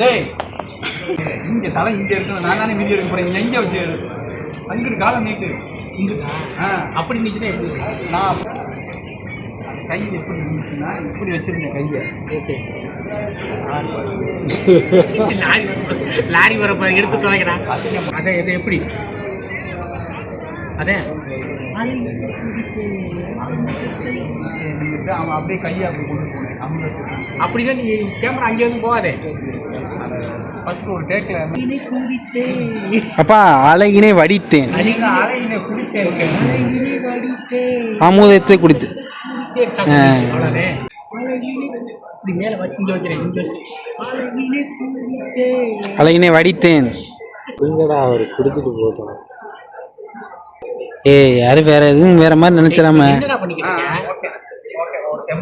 டேய் இங்கே தலை இங்கே இருக்கணும். நான் தானே மீதி எடுக்க போகிறேன். எங்கே வச்சு அங்கிட்டு காலம் நீட்டு இங்கிட்டு. அப்படி நீச்சுன்னா எப்படி? நான் கை எப்படி இருந்துச்சுன்னா இப்படி வச்சுருந்தேன் கையை. ஓகே லாரி வரப்போ எடுத்து தொலைக்கிறான். அதை இதை எப்படி அதே அவன் அப்படியே கையை அப்படி கொண்டு போனேன். அப்படின்னா நீ கேமரா அங்கே வந்து போகாதே. ஃபர்ஸ்ட் ஒரு டேக்கில் அப்பா அழகினை வடித்தேன் அழகினை குடித்தேன் அமுதத்தை குடித்து அழகினை வடித்தேன். அவர் குடிச்சிட்டு போட்டோம். ஏய் யாரு வேற எதுவும் வேற மாதிரி நினைச்சிடாம. என்னடா பண்ணிக்கிறீங்க? Okay okay okay